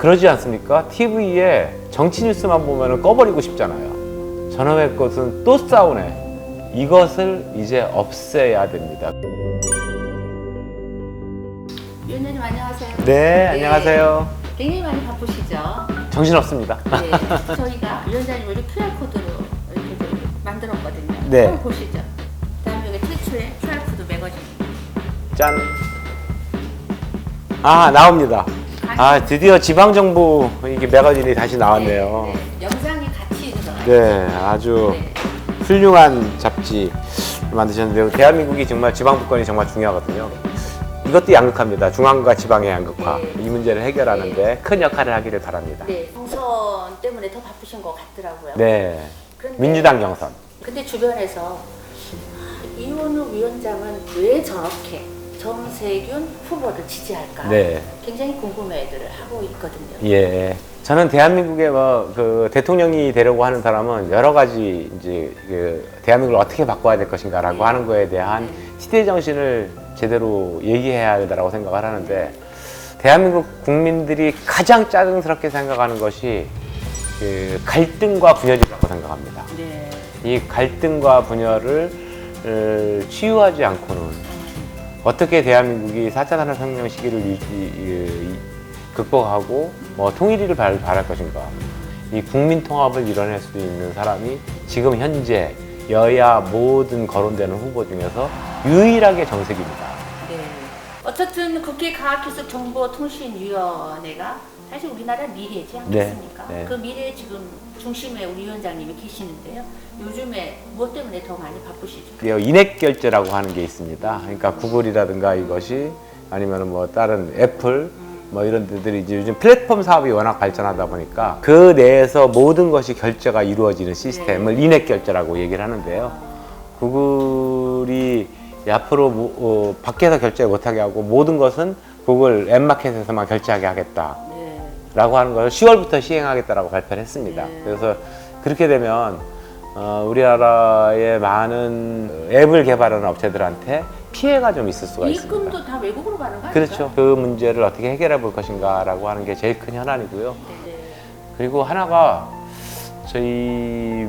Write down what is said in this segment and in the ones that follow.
그러지 않습니까? TV에 정치 뉴스만 보면 꺼버리고 싶잖아요. 저놈의 것은 또 싸우네. 이것을 이제 없애야 됩니다. 위원장님 안녕하세요. 네, 안녕하세요. 굉장히 많이 바쁘시죠? 정신없습니다. 네, 저희가 위원장님을 QR코드로 이렇게 만들었거든요. 네. 한번 보시죠. 대한민국의 최초의 QR코드 매거진. 짠. 아, 나옵니다. 아, 드디어 지방정부 이게 매거진이 다시 나왔네요. 네, 네. 영상이 같이 들어가요. 네, 아주 네. 훌륭한 잡지 만드셨는데요. 대한민국이 정말 지방분권이 정말 중요하거든요. 이것도 양극화입니다. 중앙과 지방의 양극화. 네. 이 문제를 해결하는데 큰 역할을 하기를 바랍니다. 네, 경선 때문에 더 바쁘신 것 같더라고요. 네. 그런데, 민주당 경선. 근데 주변에서 이원우 위원장은 왜 저렇게 정세균 후보를 지지할까? 네. 굉장히 궁금해들 하고 있거든요. 예. 저는 대한민국의 그 대통령이 되려고 하는 사람은 여러 가지 이제 그 대한민국을 어떻게 바꿔야 될 것인가라고 네. 하는 거에 대한 시대 정신을 제대로 얘기해야 된다고 생각을 하는데, 대한민국 국민들이 가장 짜증스럽게 생각하는 것이 그 갈등과 분열이라고 생각합니다. 네. 이 갈등과 분열을 치유하지 않고는 어떻게 대한민국이 4차 산업혁명 시기를 극복하고 통일을 바랄 것인가. 이 국민 통합을 이뤄낼 수 있는 사람이 지금 현재 여야 모든 거론되는 후보 중에서 유일하게 정세균이다. 네. 어쨌든 국회 과학기술정보통신위원회가 사실 우리나라 미래지 않겠습니까? 네. 그 미래에 지금 중심에 우리 위원장님이 계시는데요. 요즘에 무엇 때문에 더 많이 바쁘시죠? 인액 결제라고 하는 게 있습니다. 그러니까 구글이라든가 이것이 아니면 뭐 다른 애플 뭐 이런 데들이 이제 요즘 플랫폼 사업이 워낙 발전하다 보니까 그 내에서 모든 것이 결제가 이루어지는 시스템을 인액 결제라고 얘기를 하는데요. 구글이 앞으로 밖에서 결제 못하게 하고 모든 것은 구글 앱마켓에서만 결제하게 하겠다. 라고 하는 것을 10월부터 시행하겠다라고 발표를 했습니다. 네. 그래서 그렇게 되면 우리나라의 많은 앱을 개발하는 업체들한테 피해가 좀 있을 수가 있습니다. 입금도 다 외국으로 가는 거 아닌가요? 그렇죠. 그 문제를 어떻게 해결해 볼 것인가라고 하는 게 제일 큰 현안이고요. 네. 그리고 하나가 저희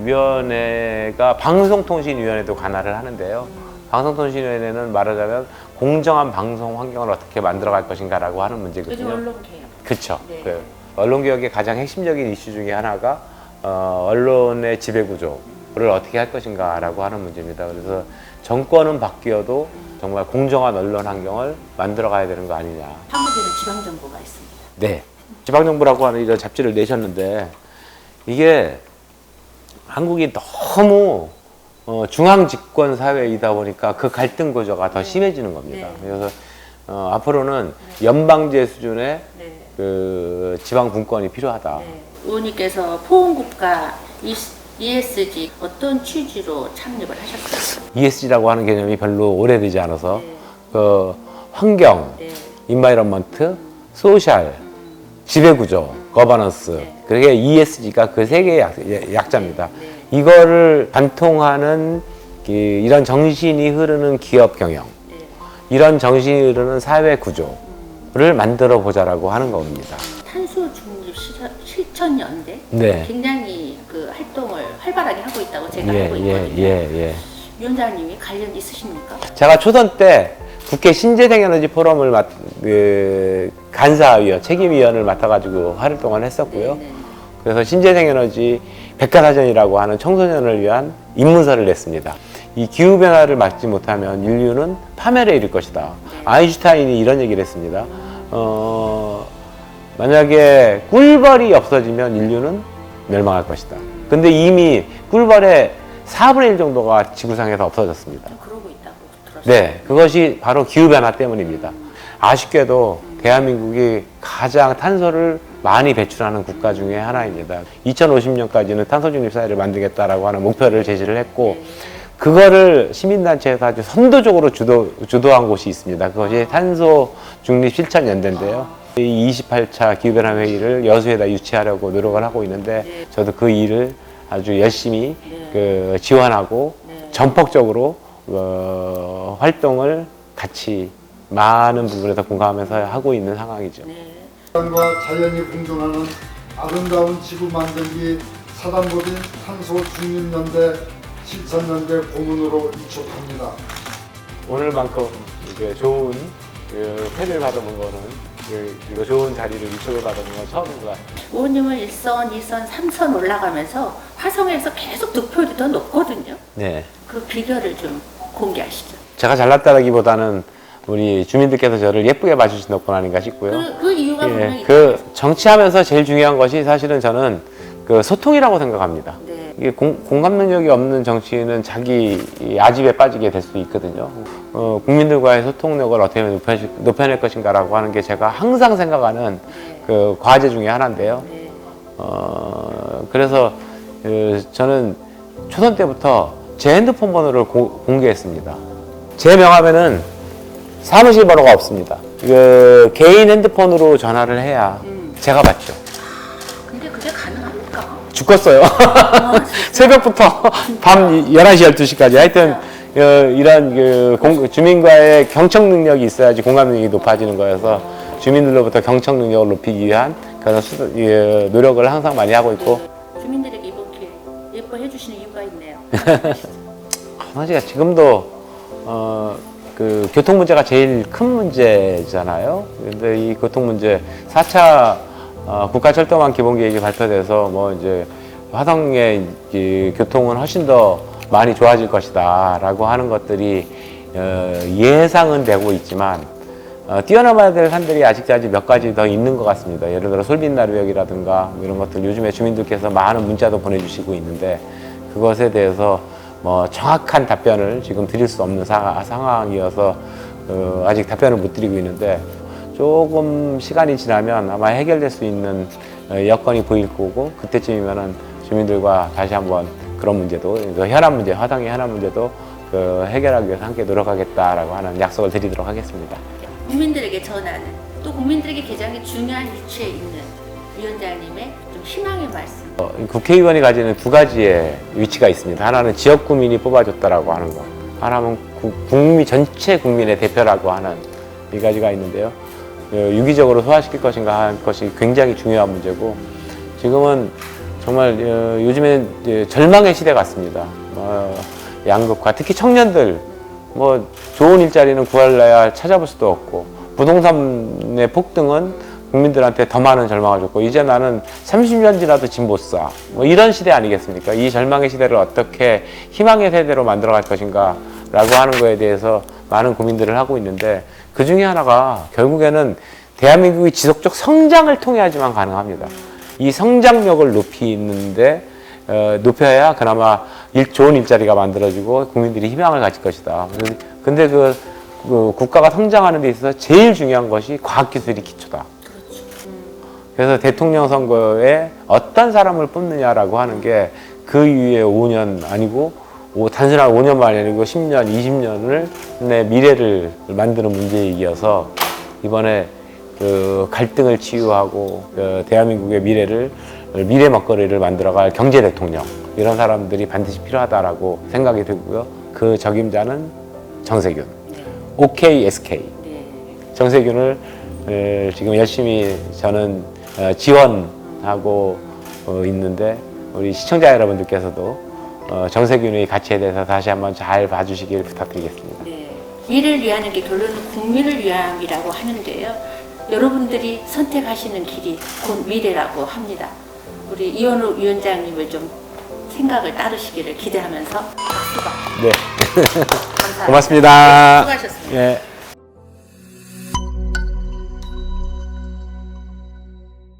위원회가 방송통신위원회도 관할을 하는데요. 방송통신위원회는 말하자면 공정한 방송 환경을 어떻게 만들어갈 것인가라고 하는 문제거든요. 요즘 언론개혁. 그렇죠. 네. 그 언론개혁의 가장 핵심적인 이슈 중에 하나가 언론의 지배구조를 어떻게 할 것인가라고 하는 문제입니다. 그래서 정권은 바뀌어도 정말 공정한 언론 환경을 만들어 가야 되는 거 아니냐. 한국에는 지방정부가 있습니다. 네. 지방정부라고 하는 이런 잡지를 내셨는데, 이게 한국이 너무 중앙집권 사회이다 보니까 그 갈등 구조가 더 심해지는 겁니다. 네. 그래서 앞으로는 연방제 수준의 네. 그 지방 분권이 필요하다. 네. 의원님께서 포옹국가 ESG 어떤 취지로 창립을 하셨어요? ESG라고 하는 개념이 별로 오래되지 않아서 네. 그 환경, 네. 인바이런먼트, 소셜, 지배구조, 거버넌스. 네. 그게 ESG가 그 세 개의 약자입니다. 네. 이거를 관통하는 이런 정신이 흐르는 기업 경영, 네. 이런 정신이 흐르는 사회 구조를 만들어 보자라고 하는 겁니다. 탄소 중립 실천 연대 네. 굉장히 그 활동을 활발하게 하고 있다고 제가 예, 알고 있거든요. 예. 위원장님이 관련 있으십니까? 제가 초선 때 국회 신재생에너지 포럼을 간사위원, 책임위원을 맡아가지고 활동을 했었고요. 네. 그래서 신재생에너지 백과사전이라고 하는 청소년을 위한 입문서를 냈습니다. 이 기후변화를 막지 못하면 인류는 파멸에 이를 것이다. 아인슈타인이 이런 얘기를 했습니다. 만약에 꿀벌이 없어지면 인류는 멸망할 것이다. 근데 이미 꿀벌의 4분의 1 정도가 지구상에서 없어졌습니다. 그러고 있다고 들었어요. 네, 그것이 바로 기후변화 때문입니다. 아쉽게도 대한민국이 가장 탄소를 많이 배출하는 국가 중에 하나입니다. 2050년까지는 탄소중립 사회를 만들겠다라고 하는 목표를 제시를 했고, 그거를 시민단체에서 아주 선도적으로 주도한 곳이 있습니다. 그것이 탄소중립실천연대인데요. 이 28차 기후변화 회의를 여수에다 유치하려고 노력을 하고 있는데, 저도 그 일을 아주 열심히 지원하고 전폭적으로 활동을 같이 많은 부분에서 공감하면서 하고 있는 상황이죠. 네. 과 자연이 공존하는 아름다운 지구 만들기 사단법인 탄소 중립연대 실천연대 고문으로 이촉합니다. 오늘만큼 이제 좋은 패를 받아본 거는 이거 좋은 자리를 이쪽을 받아본 건 처음인 것 같아요. 의원님은 1선, 2선, 3선 올라가면서 화성에서 계속 득표율이 더 높거든요. 네. 그 비결을 좀 공개하시죠. 제가 잘났다기보다는 우리 주민들께서 저를 예쁘게 봐주신 덕분 아닌가 싶고요. 그 이유가 분명히 그 정치하면서 제일 중요한 것이 사실은 저는 그 소통이라고 생각합니다. 네. 이게 공감 능력이 없는 정치인은 자기 이 아집에 빠지게 될 수 있거든요. 국민들과의 소통력을 어떻게 높여낼 것인가라고 하는 게 제가 항상 생각하는 그 과제 중에 하나인데요. 네. 그래서 저는 초선 때부터 제 핸드폰 번호를 공개했습니다. 제 명함에는 사무실 번호가 없습니다. 그 개인 핸드폰으로 전화를 해야 제가 받죠. 근데 그게 가능합니까? 죽었어요. 새벽부터 밤 11시, 12시까지. 하여튼, 이런 주민과의 경청 능력이 있어야지 공감 능력이 높아지는 거여서 주민들로부터 경청 능력을 높이기 위한 그런 노력을 항상 많이 하고 있고. 주민들에게 이번 기회에 예뻐해 주시는 이유가 있네요. 사실 지금도, 그 교통 문제가 제일 큰 문제잖아요. 근데 이 교통 문제, 4차 국가철도망 기본계획이 발표돼서 뭐 이제 화성의 교통은 훨씬 더 많이 좋아질 것이다 라고 하는 것들이 예상은 되고 있지만 뛰어넘어야 될 산들이 아직까지 몇 가지 더 있는 것 같습니다. 예를 들어 솔빛나루역이라든가 뭐 이런 것들 요즘에 주민들께서 많은 문자도 보내주시고 있는데 그것에 대해서 뭐 정확한 답변을 지금 드릴 수 없는 상황이어서 아직 답변을 못 드리고 있는데 조금 시간이 지나면 아마 해결될 수 있는 여건이 보일 거고 그때쯤이면은 주민들과 다시 한번 그런 문제도 현안 문제, 화성의 현안 문제도 해결하기 위해서 함께 노력하겠다라고 하는 약속을 드리도록 하겠습니다. 국민들에게 전하는 또 국민들에게 가장 중요한 위치에 있는 위원장님의 좀 희망의 말씀. 국회의원이 가지는 두 가지의 위치가 있습니다. 하나는 지역 구민이 뽑아줬다라고 하는 거, 하나는 전체 국민의 대표라고 하는 이 가지가 있는데요. 유기적으로 소화시킬 것인가 하는 것이 굉장히 중요한 문제고 지금은 정말 요즘엔 절망의 시대 같습니다. 양극화, 특히 청년들 뭐 좋은 일자리는 구할래야 찾아볼 수도 없고 부동산의 폭등은 국민들한테 더 많은 절망을 줬고 이제 나는 30년 지나도 집 못 사. 뭐 이런 시대 아니겠습니까? 이 절망의 시대를 어떻게 희망의 세대로 만들어갈 것인가 라고 하는 거에 대해서 많은 고민들을 하고 있는데 그 중에 하나가 결국에는 대한민국의 지속적 성장을 통해야지만 가능합니다. 이 성장력을 높여야 그나마 좋은 일자리가 만들어지고 국민들이 희망을 가질 것이다. 근데 그 국가가 성장하는 데 있어서 제일 중요한 것이 과학기술이 기초다. 그래서 대통령 선거에 어떤 사람을 뽑느냐라고 하는 게 그 이후에 5년 아니고 단순한 5년만이 아니고 10년, 20년을 내 미래를 만드는 문제이기여서 이번에 그 갈등을 치유하고 대한민국의 미래 먹거리를 만들어갈 경제 대통령 이런 사람들이 반드시 필요하다라고 생각이 들고요. 그 적임자는 정세균, OKSK 정세균을 지금 열심히 저는 지원하고 있는데 우리 시청자 여러분들께서도 정세균의 가치에 대해서 다시 한번 잘 봐주시길 부탁드리겠습니다. 네. 이를 위하는 게 결론은 국민을 위함이라고 하는데요. 여러분들이 선택하시는 길이 곧 미래라고 합니다. 우리 이현우 위원장님을 좀 생각을 따르시기를 기대하면서 박수가. 네. 감사합니다. 고맙습니다. 수고하셨습니다. 예.